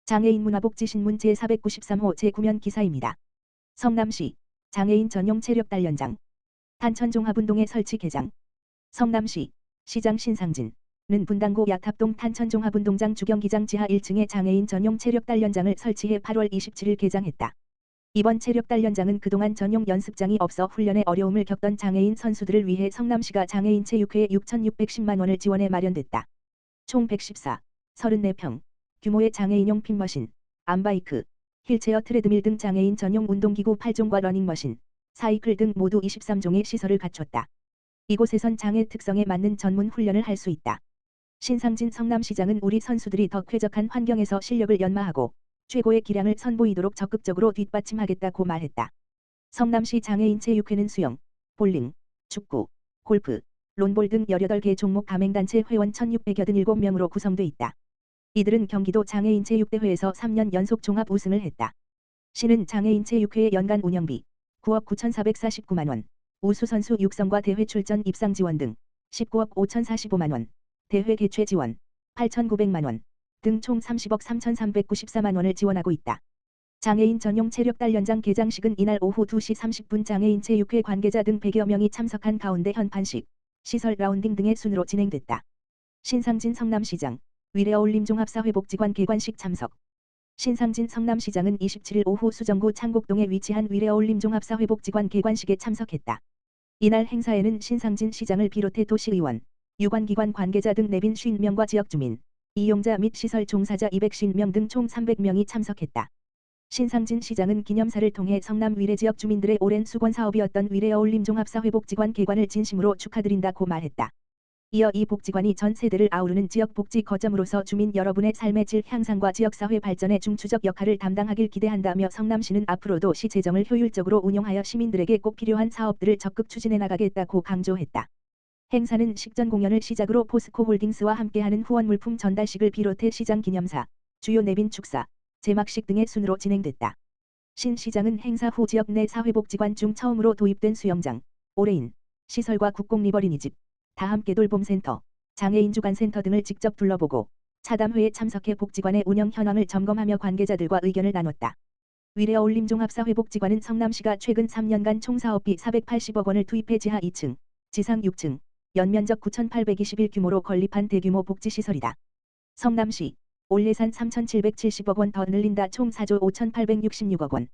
장애인 문화복지신문 제493호 제9면 기사입니다. 성남시 장애인 전용 체력단련장 탄천종합운동회 설치 개장. 성남시 시장 신상진은 분당구 약탑동 탄천종합운동장 주경기장 지하 1층에 장애인 전용 체력단련장을 설치해 8월 27일 개장했다. 이번 체력단련장은 그동안 전용 연습장이 없어 훈련에 어려움을 겪던 장애인 선수들을 위해 성남시가 장애인 체육회에 6,610만 원을 지원해 마련됐다. 총 114, 34평 규모의 장애인용 핀머신, 암바이크, 휠체어 트레드밀 등 장애인 전용 운동기구 8종과 러닝머신, 사이클 등 모두 23종의 시설을 갖췄다. 이곳에선 장애 특성에 맞는 전문 훈련을 할 수 있다. 신상진 성남시장은 우리 선수들이 더 쾌적한 환경에서 실력을 연마하고 최고의 기량을 선보이도록 적극적으로 뒷받침하겠다고 말했다. 성남시 장애인 체육회는 수영, 볼링, 축구, 골프, 론볼 등 18개 종목 가맹단체 회원 1,687명으로 구성돼 있다. 이들은 경기도 장애인 체육대회에서 3년 연속 종합 우승을 했다. 시는 장애인 체육회의 연간 운영비 9억 9,449만 원, 우수선수 육성과 대회 출전 입상 지원 등 19억 5,045만 원, 대회 개최 지원 8,900만 원 등 총 30억 3,394만 원을 지원하고 있다. 장애인 전용 체력단련장 개장식은 이날 오후 2시 30분 장애인 체육회 관계자 등 100여 명이 참석한 가운데 현판식, 시설 라운딩 등의 순으로 진행됐다. 신상진 성남시장 위례어울림 종합사회복지관 개관식 참석. 신상진 성남시장은 27일 오후 수정구 창곡동에 위치한 위례어울림 종합사회복지관 개관식에 참석했다. 이날 행사에는 신상진 시장을 비롯해 도시의원, 유관기관 관계자 등 내빈 50명과 지역주민, 이용자 및 시설 종사자 250명 등 총 300명이 참석했다. 신상진 시장은 기념사를 통해 성남 위례 지역 주민들의 오랜 수건 사업이었던 위례어울림 종합사회복지관 개관을 진심으로 축하드린다고 말했다. 이어 이 복지관이 전 세대를 아우르는 지역 복지 거점으로서 주민 여러분의 삶의 질 향상과 지역사회 발전에 중추적 역할을 담당하길 기대한다며 성남시는 앞으로도 시 재정을 효율적으로 운용하여 시민들에게 꼭 필요한 사업들을 적극 추진해 나가겠다고 강조했다. 행사는 식전 공연을 시작으로 포스코홀딩스와 함께하는 후원 물품 전달식을 비롯해 시장 기념사, 주요 내빈 축사, 제막식 등의 순으로 진행됐다. 신 시장은 행사 후 지역 내 사회복지관 중 처음으로 도입된 수영장, 올해인, 시설과 국공립어린이집, 다함께 돌봄센터, 장애인 주간센터 등을 직접 둘러보고 차담회에 참석해 복지관의 운영 현황을 점검하며 관계자들과 의견을 나눴다. 위례어울림 종합사회복지관은 성남시가 최근 3년간 총 사업비 480억 원을 투입해 지하 2층, 지상 6층, 연면적 9,821 규모로 건립한 대규모 복지시설이다. 성남시 올 예산 3,770억 원 더 늘린다. 총 4조 5,866억 원.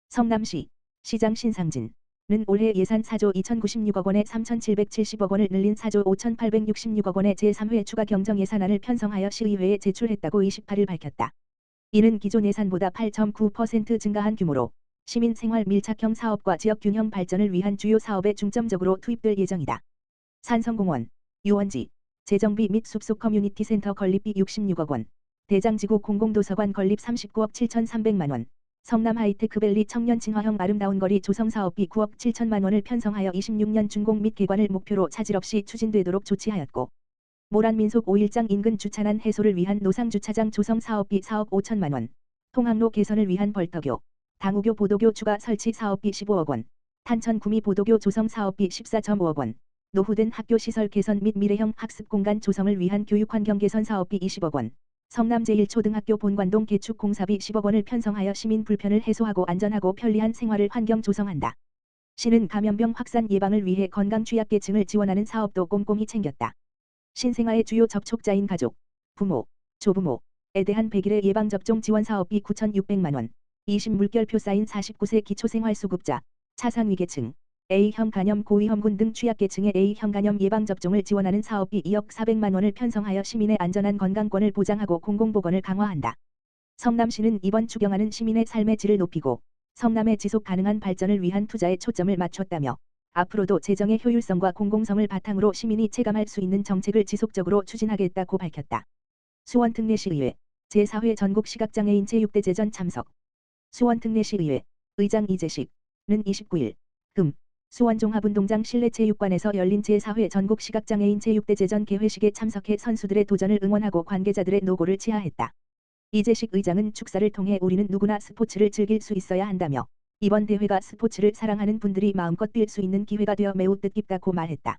성남시 시장 신상진은 올해 예산 4조 2,096억 원에 3,770억 원을 늘린 4조 5,866억 원의 제3회 추가 경정 예산안을 편성하여 시의회에 제출했다고 28일 밝혔다. 이는 기존 예산보다 8.9% 증가한 규모로 시민 생활 밀착형 사업과 지역 균형 발전을 위한 주요 사업에 중점적으로 투입될 예정이다. 산성공원, 유원지, 재정비 및 숲속 커뮤니티 센터 건립비 66억 원, 대장지구 공공도서관 건립 39억 7,300만 원, 성남 하이테크밸리 청년 친화형 아름다운 거리 조성 사업비 9억 7천만 원을 편성하여 26년 준공 및 개관을 목표로 차질 없이 추진되도록 조치하였고, 모란민속 5일장 인근 주차난 해소를 위한 노상주차장 조성 사업비 4억 5천만 원, 통학로 개선을 위한 벌터교, 당우교 보도교 추가 설치 사업비 15억 원, 탄천 구미 보도교 조성 사업비 14.5억 원, 노후된 학교 시설 개선 및 미래형 학습 공간 조성을 위한 교육환경 개선 사업비 20억 원, 성남 제1초등학교 본관동 개축 공사비 10억 원을 편성하여 시민 불편을 해소하고 안전하고 편리한 생활을 환경 조성한다. 시는 감염병 확산 예방을 위해 건강 취약계층을 지원하는 사업도 꼼꼼히 챙겼다. 신생아의 주요 접촉자인 가족, 부모, 조부모에 대한 100일의 예방접종 지원 사업비 9,600만 원, 20물결표 쌓인 49세 기초생활수급자, 차상위계층, A형 간염 고위험군 등 취약계층의 A형 간염 예방접종을 지원하는 사업비 2억 400만 원을 편성하여 시민의 안전한 건강권을 보장하고 공공보건을 강화한다. 성남시는 이번 추경안은 시민의 삶의 질을 높이고 성남의 지속 가능한 발전을 위한 투자에 초점을 맞췄다며 앞으로도 재정의 효율성과 공공성을 바탕으로 시민이 체감할 수 있는 정책을 지속적으로 추진하겠다고 밝혔다. 수원특례시의회 제4회 전국시각장애인 체육대제전 참석. 수원특례시의회 의장 이재식은 29일 금 수원종합운동장 실내체육관에서 열린 제4회 전국시각장애인 체육대제전 개회식에 참석해 선수들의 도전을 응원하고 관계자들의 노고를 치하했다. 이재식 의장은 축사를 통해 우리는 누구나 스포츠를 즐길 수 있어야 한다며 이번 대회가 스포츠를 사랑하는 분들이 마음껏 뛸 수 있는 기회가 되어 매우 뜻깊다고 말했다.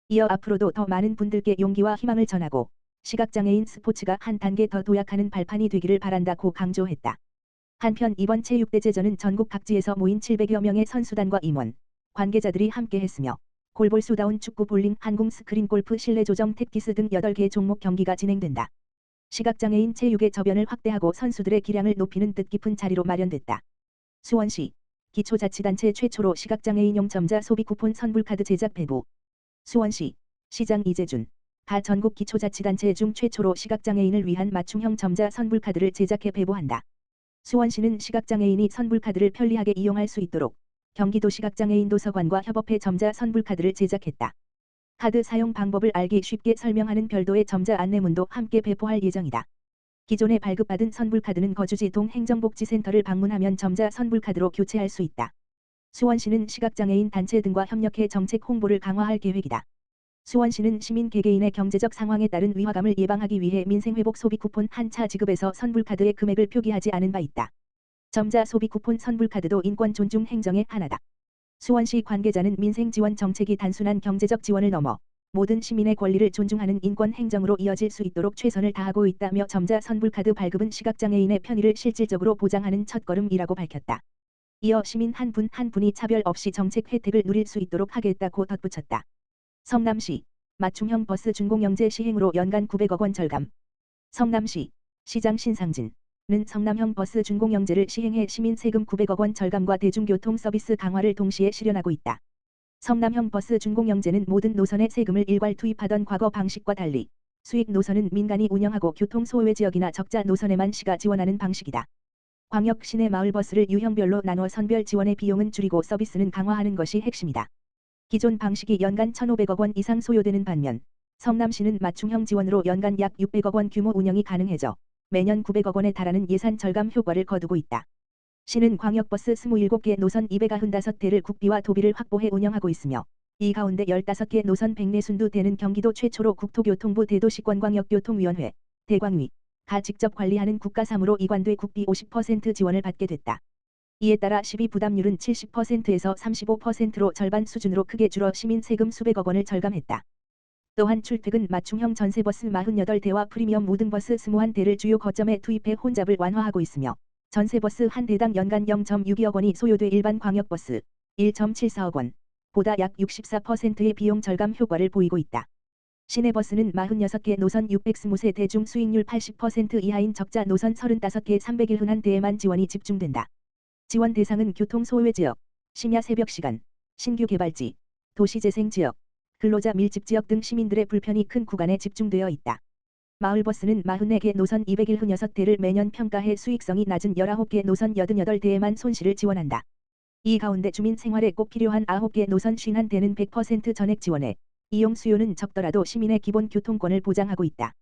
이어 앞으로도 더 많은 분들께 용기와 희망을 전하고 시각장애인 스포츠가 한 단계 더 도약하는 발판이 되기를 바란다고 강조했다. 한편 이번 체육대제전은 전국 각지에서 모인 700여 명의 선수단과 임원, 관계자들이 함께했으며 골볼수다운 축구, 볼링, 항공, 스크린 골프, 실내 조정, 탭기스 등 8개 종목 경기가 진행된다. 시각장애인 체육의 저변을 확대하고 선수들의 기량을 높이는 뜻깊은 자리로 마련됐다. 수원시 기초자치단체 최초로 시각장애인용 점자 소비 쿠폰 선불카드 제작 배부. 수원시 시장 이재준 가 전국 기초자치단체 중 최초로 시각장애인을 위한 맞춤형 점자 선불카드를 제작해 배부한다. 수원시는 시각장애인이 선불카드를 편리하게 이용할 수 있도록 경기도 시각장애인 도서관과 협업해 점자 선불카드를 제작했다. 카드 사용 방법을 알기 쉽게 설명하는 별도의 점자 안내문도 함께 배포할 예정이다. 기존에 발급받은 선불카드는 거주지 동 행정복지센터를 방문하면 점자 선불카드로 교체할 수 있다. 수원시는 시각장애인 단체 등과 협력해 정책 홍보를 강화할 계획이다. 수원시는 시민 개개인의 경제적 상황에 따른 위화감을 예방하기 위해 민생회복 소비 쿠폰 한 차 지급에서 선불카드의 금액을 표기하지 않은 바 있다. 점자 소비 쿠폰 선불카드도 인권 존중 행정의 하나다. 수원시 관계자는 민생 지원 정책이 단순한 경제적 지원을 넘어 모든 시민의 권리를 존중하는 인권 행정으로 이어질 수 있도록 최선을 다하고 있다며 점자 선불카드 발급은 시각장애인의 편의를 실질적으로 보장하는 첫걸음이라고 밝혔다. 이어 시민 한 분 한 분이 차별 없이 정책 혜택을 누릴 수 있도록 하겠다고 덧붙였다. 성남시 맞춤형 버스 준공영제 시행으로 연간 900억 원 절감. 성남시 시장 신상진은 성남형 버스 준공영제를 시행해 시민 세금 900억 원 절감과 대중교통 서비스 강화를 동시에 실현하고 있다. 성남형 버스 준공영제는 모든 노선에 세금을 일괄 투입하던 과거 방식과 달리 수익 노선은 민간이 운영하고 교통 소외 지역이나 적자 노선에만 시가 지원하는 방식이다. 광역 시내 마을버스를 유형별로 나눠 선별 지원의 비용은 줄이고 서비스는 강화하는 것이 핵심이다. 기존 방식이 연간 1,500억 원 이상 소요되는 반면 성남시는 맞춤형 지원으로 연간 약 600억 원 규모 운영이 가능해져 매년 900억 원에 달하는 예산 절감 효과를 거두고 있다. 시는 광역버스 27개 노선 295대를 국비와 도비를 확보해 운영하고 있으며 이 가운데 15개 노선 142대는 경기도 최초로 국토교통부 대도시권광역교통위원회 대광위가 직접 관리하는 국가사무로 이관돼 국비 50% 지원을 받게 됐다. 이에 따라 시비 부담률은 70%에서 35%로 절반 수준으로 크게 줄어 시민 세금 수백억 원을 절감했다. 또한 출퇴근 맞춤형 전세버스 48대와 프리미엄 우등버스 21대를 주요 거점에 투입해 혼잡을 완화하고 있으며 전세버스 한 대당 연간 0.62억 원이 소요돼 일반 광역버스 1.74억 원 보다 약 64%의 비용 절감 효과를 보이고 있다. 시내버스는 46개 노선 620세 중 수익률 80% 이하인 적자 노선 35개 301흔한대에만 지원이 집중된다. 지원 대상은 교통 소외 지역, 심야 새벽 시간, 신규 개발지, 도시재생 지역, 근로자 밀집 지역 등 시민들의 불편이 큰 구간에 집중되어 있다. 마을버스는 44개 노선 206대를 매년 평가해 수익성이 낮은 19개 노선 88대에만 손실을 지원한다. 이 가운데 주민 생활에 꼭 필요한 9개 노선 51대는 100% 전액 지원해 이용 수요는 적더라도 시민의 기본 교통권을 보장하고 있다.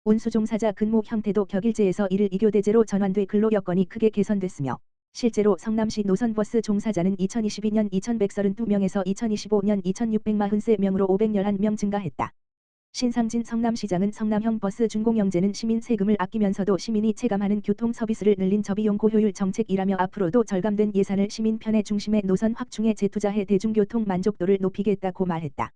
운수종사자 근무 형태도 격일제에서 1일 2교대제로 전환돼 근로 여건이 크게 개선됐으며 실제로 성남시 노선버스 종사자는 2022년 2,132명에서 2025년 2,643명으로 511명 증가했다. 신상진 성남시장은 성남형 버스 준공영제는 시민 세금을 아끼면서도 시민이 체감하는 교통 서비스를 늘린 저비용 고효율 정책이라며 앞으로도 절감된 예산을 시민 편의 중심의 노선 확충에 재투자해 대중교통 만족도를 높이겠다고 말했다.